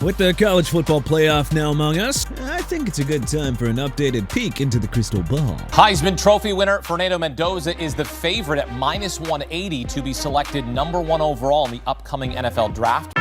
With the college football playoff now among us, I think it's a good time for an updated peek into the crystal ball. Heisman Trophy winner Fernando Mendoza is the favorite at -180 to be selected number 1 overall in the upcoming NFL draft.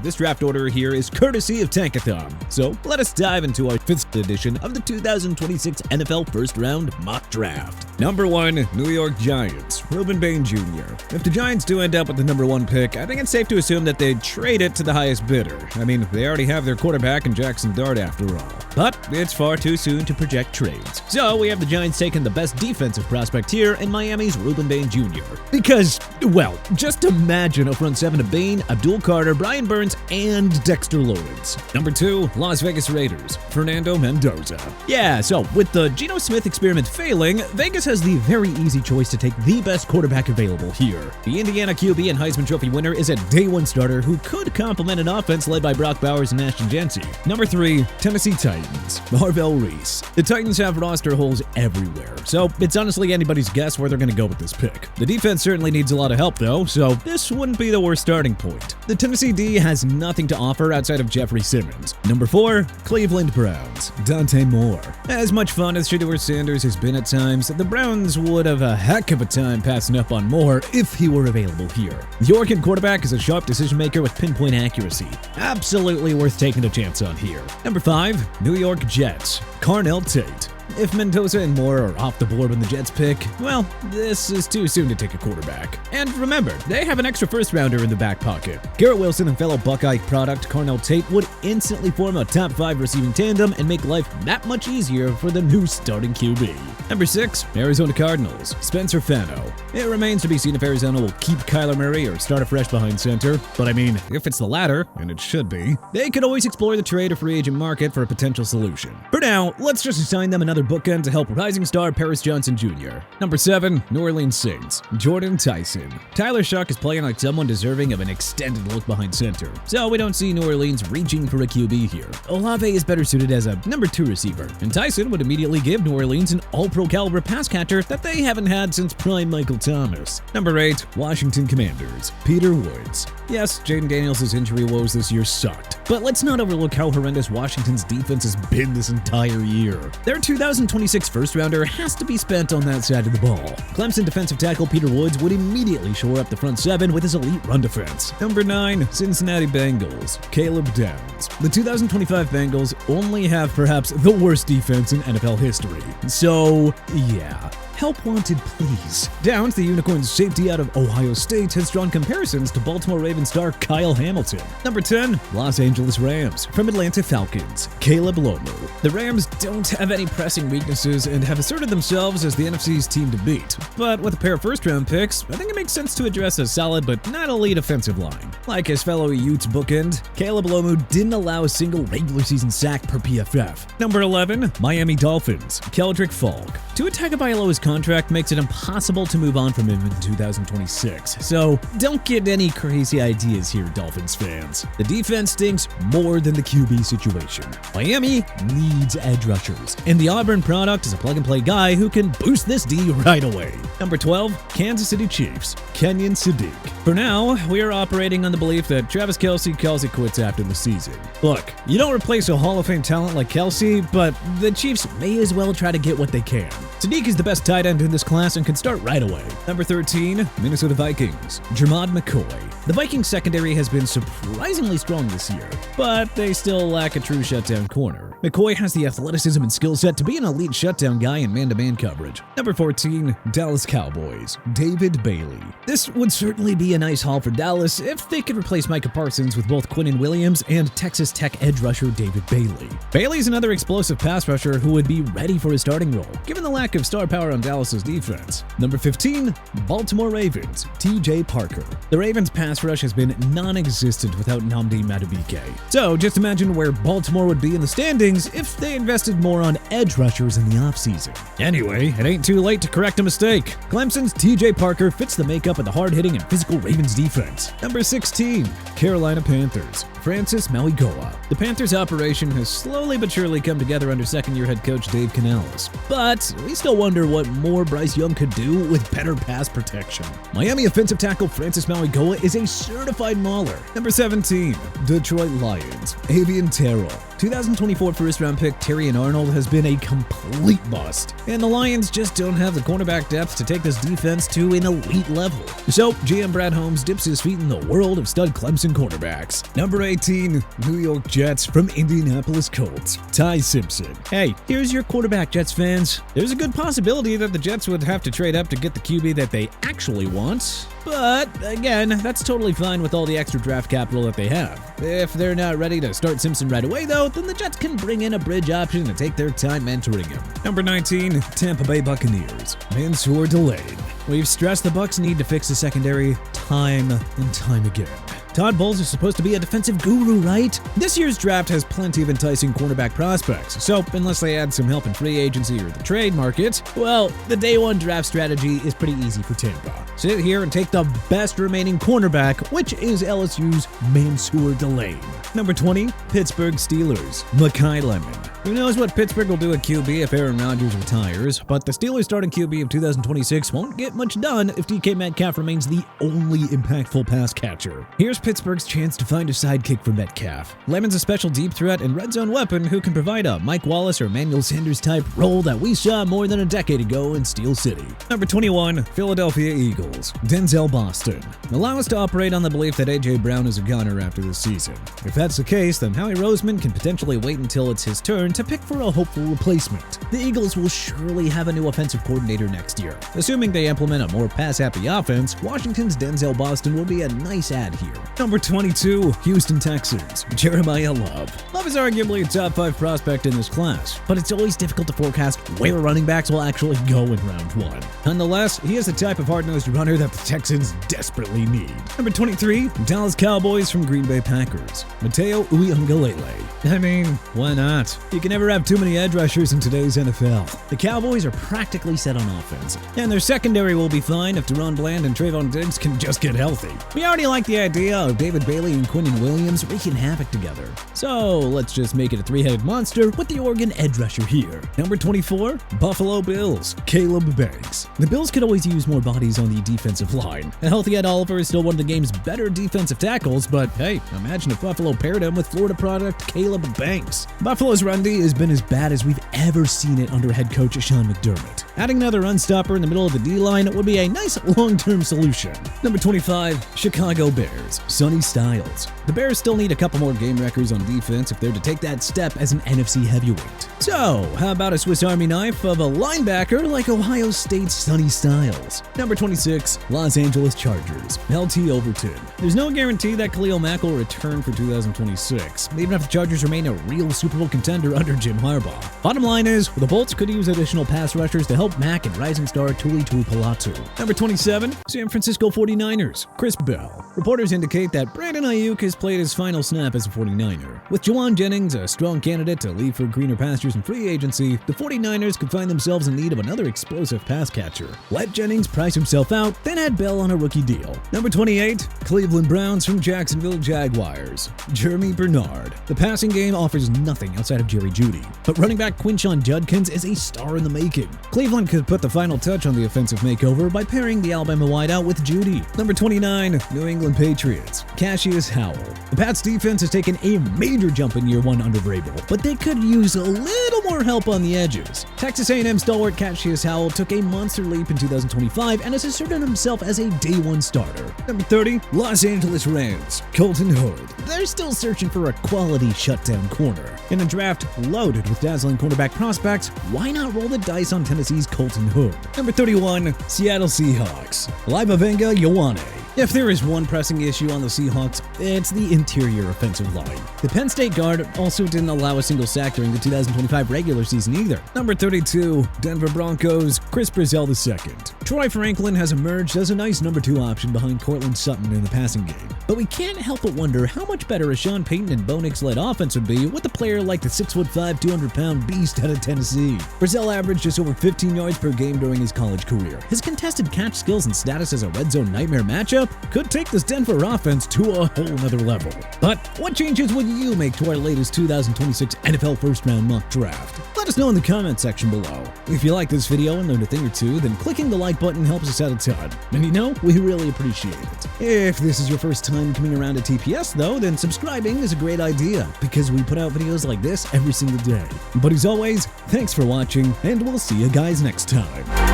This draft order here is courtesy of Tankathon, so let us dive into our 5th edition of the 2026 NFL First Round Mock Draft. Number 1, New York Giants, Reuben Bain Jr. If the Giants do end up with the number 1 pick, I think it's safe to assume that they'd trade it to the highest bidder. I mean, they already have their quarterback in Jackson Dart after all. But it's far too soon to project trades. So we have the Giants taking the best defensive prospect here in Miami's Reuben Bain Jr. Because, well, just imagine a front 7 of Bain, Abdul Carter, Brian Burns, and Dexter Lawrence. Number 2, Las Vegas Raiders, Fernando Mendoza. Yeah, so with the Geno Smith experiment failing, Vegas has the very easy choice to take the best quarterback available here. The Indiana QB and Heisman Trophy winner is a day 1 starter who could complement an offense led by Brock Bowers and Ashton Jency. Number 3, Tennessee Titans, Marvell Reese. The Titans have roster holes everywhere, so it's honestly anybody's guess where they're going to go with this pick. The defense certainly needs a lot of help though, so this wouldn't be the worst starting point. The Tennessee D has nothing to offer outside of Jeffrey Simmons. Number 4, Cleveland Browns, Dante Moore. As much fun as Shedeur Sanders has been at times, the Browns would have a heck of a time passing up on Moore if he were available here. The Oregon quarterback is a sharp decision maker with pinpoint accuracy. Absolutely worth taking a chance on here. Number 5, New York Jets, Carnell Tate. If Mendoza and Moore are off the board when the Jets pick, well, this is too soon to take a quarterback. And remember, they have an extra first-rounder in the back pocket. Garrett Wilson and fellow Buckeye product Carnell Tate would instantly form a top 5 receiving tandem and make life that much easier for the new starting QB. Number 6, Arizona Cardinals, Spencer Fano. It remains to be seen if Arizona will keep Kyler Murray or start afresh behind center, but I mean, if it's the latter, and it should be, they could always explore the trade or free agent market for a potential solution. For now, let's just assign them another bookend to help rising star Paris Johnson Jr. Number 7, New Orleans Saints, Jordan Tyson. Tyler Shuck is playing like someone deserving of an extended look behind center, so we don't see New Orleans reaching for a QB here. Olave is better suited as a number 2 receiver, and Tyson would immediately give New Orleans an all-pro caliber pass catcher that they haven't had since prime Michael Thomas. Number 8, Washington Commanders, Peter Woods. Yes, Jaden Daniels' injury woes this year sucked, but let's not overlook how horrendous Washington's defense has been this entire year. Their 2026 first-rounder has to be spent on that side of the ball. Clemson defensive tackle Peter Woods would immediately shore up the front 7 with his elite run defense. Number 9, Cincinnati Bengals, Caleb Downs. The 2025 Bengals only have perhaps the worst defense in NFL history. So, yeah. Help wanted, please. Downs, the Unicorns safety out of Ohio State, has drawn comparisons to Baltimore Ravens star Kyle Hamilton. Number 10, Los Angeles Rams. From Atlanta Falcons, Caleb Lomu. The Rams don't have any pressing weaknesses and have asserted themselves as the NFC's team to beat. But with a pair of first-round picks, I think it makes sense to address a solid but not elite offensive line. Like his fellow Utes bookend, Caleb Lomu didn't allow a single regular season sack per PFF. Number 11, Miami Dolphins, Keldrick Falk. Tua Tagovailoa's contract makes it impossible to move on from him in 2026, so don't get any crazy ideas here, Dolphins fans. The defense stinks more than the QB situation. Miami needs edge rushers, and the Auburn product is a plug-and-play guy who can boost this D right away. Number 12, Kansas City Chiefs, Kenyon Sadiq. For now, we are operating on the belief that Travis Kelce calls it quits after the season. Look, you don't replace a Hall of Fame talent like Kelce, but the Chiefs may as well try to get what they can. Sadiq is the best tight end in this class and can start right away. Number 13, Minnesota Vikings, Jermod McCoy. The Vikings secondary has been surprisingly strong this year, but they still lack a true shutdown corner. McCoy has the athleticism and skill set to be an elite shutdown guy in man-to-man coverage. Number 14, Dallas Cowboys, David Bailey. This would certainly be a nice haul for Dallas if they could replace Micah Parsons with both Quinnen Williams and Texas Tech edge rusher David Bailey. Bailey's another explosive pass rusher who would be ready for his starting role, given the lack of star power on Dallas's defense. Number 15, Baltimore Ravens, TJ Parker. The Ravens' pass rush has been non-existent without Nnamdi Madubuike. So just imagine where Baltimore would be in the standings things if they invested more on edge rushers in the offseason. Anyway, it ain't too late to correct a mistake. Clemson's TJ Parker fits the makeup of the hard-hitting and physical Ravens defense. Number 16, Carolina Panthers, Francis Mauigoa. The Panthers operation has slowly but surely come together under second-year head coach Dave Canales. But we still wonder what more Bryce Young could do with better pass protection. Miami offensive tackle Francis Mauigoa is a certified mauler. Number 17, Detroit Lions, Avian Terrell. 2024 first-round pick Terrion Arnold has been a complete bust, and the Lions just don't have the cornerback depth to take this defense to an elite level. So, GM Brad Holmes dips his feet in the world of stud Clemson cornerbacks. Number 18, New York Jets from Indianapolis Colts, Ty Simpson. Hey, here's your quarterback, Jets fans. There's a good possibility that the Jets would have to trade up to get the QB that they actually want. But, again, that's totally fine with all the extra draft capital that they have. If they're not ready to start Simpson right away, though, then the Jets can bring in a bridge option and take their time mentoring him. Number 19, Tampa Bay Buccaneers, Mansour Delaney. We've stressed the Bucs need to fix the secondary time and time again. Todd Bowles is supposed to be a defensive guru, right? This year's draft has plenty of enticing cornerback prospects, so unless they add some help in free agency or the trade market, well, the day one draft strategy is pretty easy for Tampa. Sit here and take the best remaining cornerback, which is LSU's Mansour Delaney. Number 20, Pittsburgh Steelers, Mekhi Lemon. Who knows what Pittsburgh will do at QB if Aaron Rodgers retires, but the Steelers starting QB of 2026 won't get much done if DK Metcalf remains the only impactful pass catcher. Here's Pittsburgh's chance to find a sidekick for Metcalf. Lemon's a special deep threat and red zone weapon who can provide a Mike Wallace or Emmanuel Sanders type role that we saw more than a decade ago in Steel City. Number 21, Philadelphia Eagles, Denzel Boston. Allow us to operate on the belief that A.J. Brown is a gunner after this season. If that's the case, then Howie Roseman can potentially wait until it's his turn to pick for a hopeful replacement. The Eagles will surely have a new offensive coordinator next year. Assuming they implement a more pass-happy offense, Washington's Denzel Boston will be a nice add here. Number 22, Houston Texans, Jeremiah Love. Love is arguably a top 5 prospect in this class, but it's always difficult to forecast where running backs will actually go in round 1. Nonetheless, he is the type of hard-nosed runner that the Texans desperately need. Number 23, Dallas Cowboys from Green Bay Packers, Mateo Uiagalelei. I mean, why not? You can never have too many edge rushers in today's NFL. The Cowboys are practically set on offense, and their secondary will be fine if Deron Bland and Trayvon Diggs can just get healthy. We already like the idea of David Bailey and Quinnen Williams wreaking havoc together. So let's just make it a 3-headed monster with the Oregon edge rusher here. Number 24, Buffalo Bills, Caleb Banks. The Bills could always use more bodies on the defensive line. A healthy Ed Oliver is still one of the game's better defensive tackles, but hey, imagine if Buffalo paired him with Florida product Caleb Banks. Buffalo's run D has been as bad as we've ever seen it under head coach Sean McDermott. Adding another run stopper in the middle of the D-line would be a nice long-term solution. Number 25, Chicago Bears, Sonny Styles. The Bears still need a couple more game records on defense if they're to take that step as an NFC heavyweight. So, how about a Swiss Army knife of a linebacker like Ohio State's Sonny Styles? Number 26, Los Angeles Chargers, LT Overton. There's no guarantee that Khalil Mack will return for 2026, even if the Chargers remain a real Super Bowl contender under Jim Harbaugh. Bottom line is, the Bolts could use additional pass rushers to help Mack and rising star Tuli Tuipolatu. Number 27, San Francisco 49ers, Chris Bell. Reporters indicate that Brandon Ayuk has played his final snap as a 49er. With Juwan Jennings a strong candidate to leave for greener pastures in free agency, the 49ers could find themselves in need of another explosive pass catcher. Let Jennings price himself out, then add Bell on a rookie deal. Number 28, Cleveland Browns from Jacksonville Jaguars, Jeremy Bernard. The passing game offers nothing outside of Jerry Jeudy, but running back Quinshon Judkins is a star in the making. Cleveland could put the final touch on the offensive makeover by pairing the Alabama wideout with Jeudy. Number 29, New England Patriots, Cassius Howell. The Pats defense has taken a major jump in year 1 under Vrabel, but they could use a little more help on the edges. Texas A&M stalwart Cassius Howell took a monster leap in 2025 and has asserted himself as a day 1 starter. Number 30, Los Angeles Rams, Colton Hood. They're still searching for a quality shutdown corner. In a draft loaded with dazzling cornerback prospects, why not roll the dice on Tennessee's Colton Hood? Number 31, Seattle Seahawks, Livavenga Ioane. If there is one pressing issue on the Seahawks, it's the interior offensive line. The Penn State guard also didn't allow a single sack during the 2025 regular season either. Number 32, Denver Broncos, Chris Brazell II. Troy Franklin has emerged as a nice number 2 option behind Cortland Sutton in the passing game. But we can't help but wonder how much better a Sean Payton and Bo Nix-led offense would be with a player like the 6'5", 200-pound beast out of Tennessee. Brazell averaged just over 15 yards per game during his college career. His contested catch skills and status as a red zone nightmare matchup could take this Denver offense to a whole nother level. But what changes would you make to our latest 2026 NFL first-round mock draft? Let us know in the comment section below. If you like this video and learned a thing or two, then clicking the like button helps us out a ton. And you know, we really appreciate it. If this is your first time coming around to TPS though, then subscribing is a great idea because we put out videos like this every single day. But as always, thanks for watching, and we'll see you guys next time.